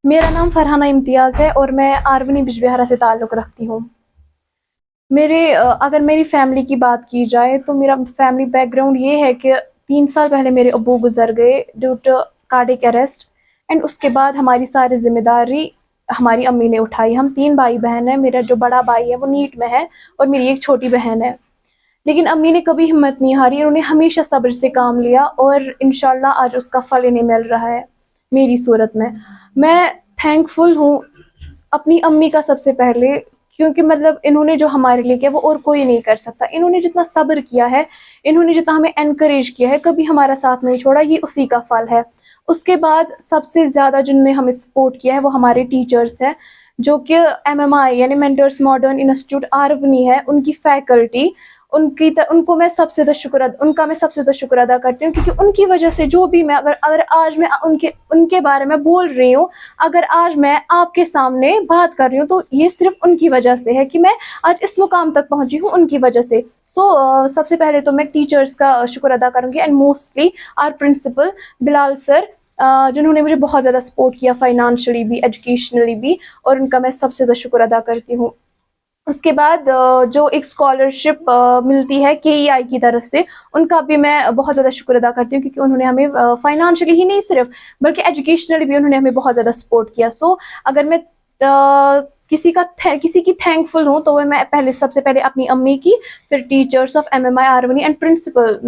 मेरा नाम फरहाना इम्तियाज़ है और मैं आरवनी बिजबिहारा से ताल्लुक़ रखती हूँ। अगर मेरी फ़ैमिली की बात की जाए तो मेरा फ़ैमिली बैकग्राउंड ये है कि 3 साल पहले मेरे अब्बू गुज़र गए due to cardiac arrest, and उसके बाद हमारी सारी ज़िम्मेदारी हमारी अम्मी ने उठाई। हम 3 भाई-बहन हैं, मेरा जो बड़ा भाई है वो नीट में है और मेरी एक छोटी बहन है। लेकिन अम्मी ने कभी हिम्मत नहीं हारी, उन्होंने हमेशा सब्र से काम लिया और इंशाल्लाह आज उसका फल इन्हें मिल रहा है मेरी सूरत में। मैं थैंकफुल हूँ अपनी अम्मी का सबसे पहले, क्योंकि मतलब इन्होंने जो हमारे लिए किया वो और कोई नहीं कर सकता। इन्होंने जितना सब्र किया है, इन्होंने जितना हमें एनकरेज किया है, कभी हमारा साथ नहीं छोड़ा, ये उसी का फल है। उसके बाद सबसे ज़्यादा जिनने हमें सपोर्ट किया है वो हमारे टीचर्स हैं, जो कि MMI यानी मेंटर्स मॉडर्न इंस्टीट्यूट आरवनी है, उनकी फैकल्टी, उनको मैं सबसे ज़्यादा शुक्र अदा करती हूँ, क्योंकि उनकी वजह से जो भी मैं अगर आज मैं उनके बारे में बोल रही हूँ, अगर आज मैं आपके सामने बात कर रही हूँ, तो ये सिर्फ उनकी वजह से है कि मैं आज इस मुकाम तक पहुँची हूँ, उनकी वजह से। सबसे पहले तो मैं टीचर्स का शुक्र अदा करूँगी, and mostly our principal Bilal sir, जिन्होंने मुझे बहुत ज़्यादा सपोर्ट किया फाइनेंशियली भी, एजुकेशनली भी, और उनका मैं सबसे ज़्यादा शुक्र अदा करती हूँ। उसके बाद जो एक स्कॉलरशिप मिलती है KEI की तरफ से, उनका भी मैं बहुत ज़्यादा शुक्र अदा करती हूँ, क्योंकि उन्होंने हमें फाइनेंशियली ही नहीं सिर्फ, बल्कि एजुकेशनली भी उन्होंने हमें बहुत ज़्यादा सपोर्ट किया। अगर मैं किसी की थैंकफुल हूँ तो मैं सबसे पहले अपनी अम्मी की, फिर टीचर्स ऑफ MMI आरवनी एंड प्रिंसिपल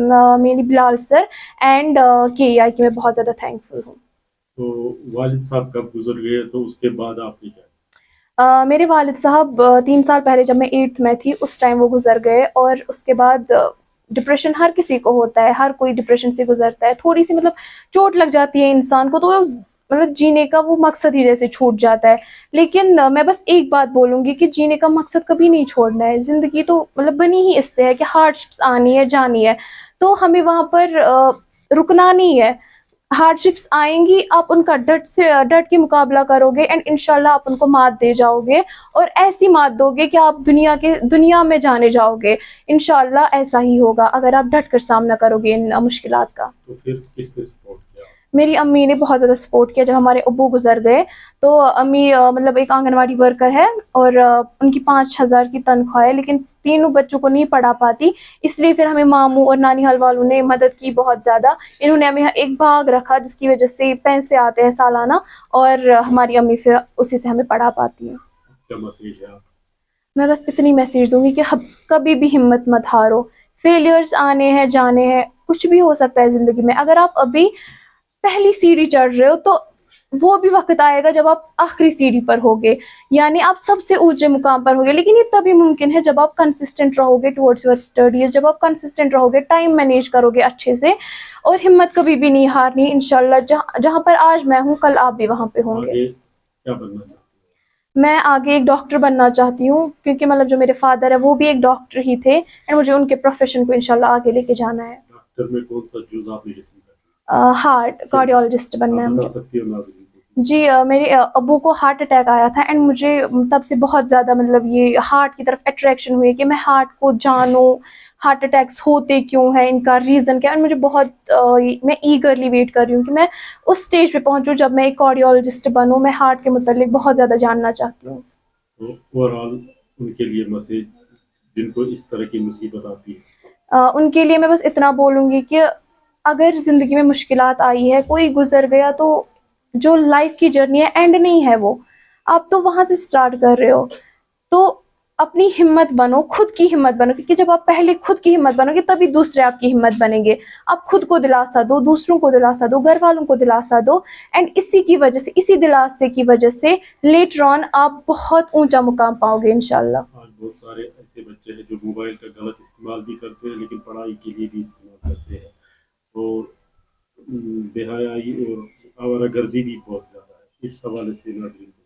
मेरी बिलाल सर एंड KEI की मैं बहुत ज़्यादा थैंकफुल हूँ। तो वालिद साहब कब गुजर गए, तो उसके बाद आपने क्या? मेरे वालिद साहब 3 साल पहले जब मैं 8th में थी उस टाइम वो गुज़र गए, और उसके बाद डिप्रेशन हर किसी को होता है, हर कोई डिप्रेशन से गुजरता है। थोड़ी सी मतलब चोट लग जाती है इंसान को, तो मतलब जीने का वो मकसद ही जैसे छूट जाता है। लेकिन मैं बस एक बात बोलूँगी कि जीने का मकसद कभी नहीं छोड़ना है। ज़िंदगी तो मतलब बनी ही इससे है कि हार्डशिप्स आनी है, जानी है, तो हमें वहाँ पर रुकना नहीं है। हार्डशिप्स आएंगी, आप उनका डट के मुकाबला करोगे, एंड इंशाल्लाह आप उनको मात दे जाओगे, और ऐसी मात दोगे कि आप दुनिया में जाने जाओगे। इंशाल्लाह ऐसा ही होगा अगर आप डट कर सामना करोगे इन मुश्किलात का। तो फिर किसने सपोर्ट किया? मेरी अम्मी ने बहुत ज़्यादा सपोर्ट किया। जब हमारे अब्बू गुजर गए तो अम्मी मतलब एक आंगनवाड़ी वर्कर है, और उनकी 5,000 की तनख्वाह है, लेकिन तीनों बच्चों को नहीं पढ़ा पाती, इसलिए फिर हमें मामू और नानी हाल वालों ने मदद की बहुत ज़्यादा। इन्होंने हमें एक भाग रखा जिसकी वजह से पैसे आते हैं सालाना, और हमारी अम्मी फिर उसी से हमें पढ़ा पाती हैं। क्या मैसेज है आप? मैं बस इतनी मैसेज दूंगी कि कभी भी हिम्मत मत हारो। फेलियर्स आने हैं, जाने हैं, कुछ भी हो सकता है ज़िंदगी में। अगर आप अभी पहली सीढ़ी चढ़ रहे हो, तो वो भी वक्त आएगा जब आप आखिरी सीढ़ी पर होगे, यानी आप सबसे ऊंचे मुकाम पर होगे। लेकिन ये तभी मुमकिन है जब आप कंसिस्टेंट रहोगे टुवर्ड्स योर स्टडीज, जब आप कंसिस्टेंट रहोगे, टाइम मैनेज करोगे अच्छे से, और हिम्मत कभी भी नहीं हारनी। इंशाल्लाह जहाँ पर आज मैं हूँ, कल आप भी वहाँ पे होंगे। आगे क्या बनना चाहते मैं आगे एक डॉक्टर बनना चाहती हूँ, क्योंकि मतलब जो मेरे फादर है वो भी एक डॉक्टर ही थे, एंड मुझे उनके प्रोफेशन को इंशाल्लाह आगे लेके जाना है। हैं? डॉक्टर में कौन सा जुज आपने जिसम कर हार्ट कार्डियोलॉजिस्ट बनना है आप बता मुझे। सकती हो ना? जी, मेरे अब्बू को हार्ट अटैक आया था, एंड मुझे तब से बहुत ज़्यादा मतलब ये हार्ट की तरफ अट्रैक्शन हुई कि मैं हार्ट को जानूँ, हार्ट अटैक्स होते क्यों हैं, इनका रीज़न क्या है। और मुझे मैं ईगरली वेट कर रही हूँ कि मैं उस स्टेज पे पहुँचूँ जब मैं एक कार्डियोलॉजिस्ट बनूँ। मैं हार्ट के मुतालिक बहुत ज़्यादा जानना चाहती हूँ। तो ओवरऑल उनके लिए मैसेज, जिनको इस तरह की मुसीबत आती है? उनके लिए मैं बस इतना बोलूँगी कि अगर ज़िंदगी में मुश्किलात आई है, कोई गुज़र गया, तो जो लाइफ की जर्नी है एंड नहीं है वो, आप तो वहाँ से स्टार्ट कर रहे हो। तो अपनी हिम्मत बनो, खुद की हिम्मत बनो, क्योंकि जब आप पहले खुद की हिम्मत बनोगे तभी दूसरे आपकी हिम्मत बनेंगे। आप खुद को दिलासा दो, दूसरों को दिलासा दो, घर वालों को दिलासा दो, एंड इसी दिलासे की वजह से लेटर ऑन आप बहुत ऊंचा मुकाम पाओगे इंशाल्लाह। आज बहुत सारे ऐसे बच्चे हैं जो मोबाइल का गलत इस्तेमाल भी करते हैं, लेकिन पढ़ाई के लिए भी इस्तेमाल करते हैं, और बेहयाई और आवारागर्दी भी बहुत ज़्यादा है। इस हवाले से नाज़रीन को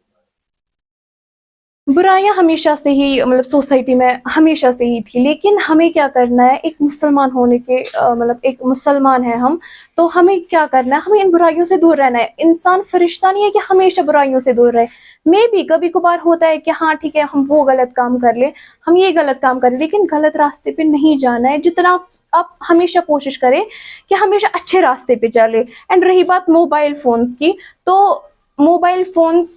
बुराइयां हमेशा से ही मतलब सोसाइटी में हमेशा से ही थी, लेकिन हमें क्या करना है, एक मुसलमान होने के मतलब एक मुसलमान है हम, तो हमें क्या करना है, हमें इन बुराइयों से दूर रहना है। इंसान फरिश्ता नहीं है कि हमेशा बुराइयों से दूर रहे। मे भी कभी कभार होता है कि हाँ ठीक है, हम वो गलत काम कर ले, हम ये गलत काम करें, लेकिन गलत रास्ते पे नहीं जाना है। जितना आप हमेशा कोशिश करें कि हमेशा अच्छे रास्ते पे चले। एंड रही बात मोबाइल फोन्स की, तो मोबाइल फ़ोन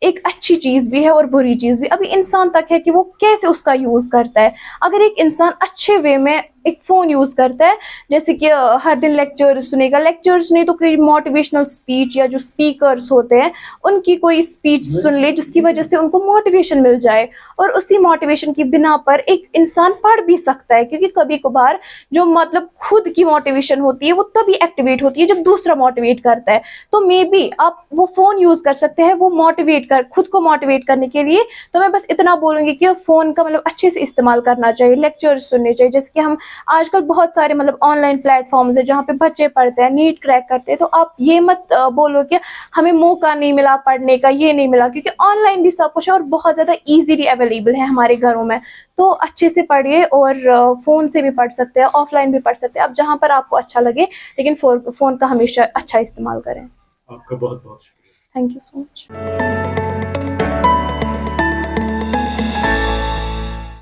एक अच्छी चीज़ भी है और बुरी चीज़ भी, अभी इंसान तक है कि वो कैसे उसका यूज़ करता है। अगर एक इंसान अच्छे वे में एक फ़ोन यूज़ करता है, जैसे कि हर दिन लेक्चर्स सुनेगा, लेक्चर्स नहीं तो कोई मोटिवेशनल स्पीच या जो स्पीकर्स होते हैं उनकी कोई स्पीच सुन ले जिसकी वजह से उनको मोटिवेशन मिल जाए, और उसी मोटिवेशन की बिना पर एक इंसान पढ़ भी सकता है, क्योंकि कभी कभार जो मतलब खुद की मोटिवेशन होती है वो तभी एक्टिवेट होती है जब दूसरा मोटिवेट करता है। तो मे बी आप वो फ़ोन यूज़ कर सकते हैं वो मोटिवेट कर खुद को मोटिवेट करने के लिए। तो मैं बस इतना बोलूँगी कि फ़ोन का मतलब अच्छे से इस्तेमाल करना चाहिए, लेक्चर्स सुनने चाहिए, जैसे कि हम आजकल बहुत सारे मतलब ऑनलाइन प्लेटफॉर्म्स है जहाँ पे बच्चे पढ़ते हैं, नीट क्रैक करते हैं। तो आप ये मत बोलो कि हमें मौका नहीं मिला पढ़ने का, ये नहीं मिला, क्योंकि ऑनलाइन भी सब कुछ है और बहुत ज़्यादा इजीली अवेलेबल है हमारे घरों में। तो अच्छे से पढ़िए, और फ़ोन से भी पढ़ सकते हैं, ऑफलाइन भी पढ़ सकते हैं, अब जहाँ पर आपको अच्छा लगे, लेकिन फ़ोन का हमेशा अच्छा इस्तेमाल करें। आपका बहुत बहुत शुक्रिया। Thank you so much.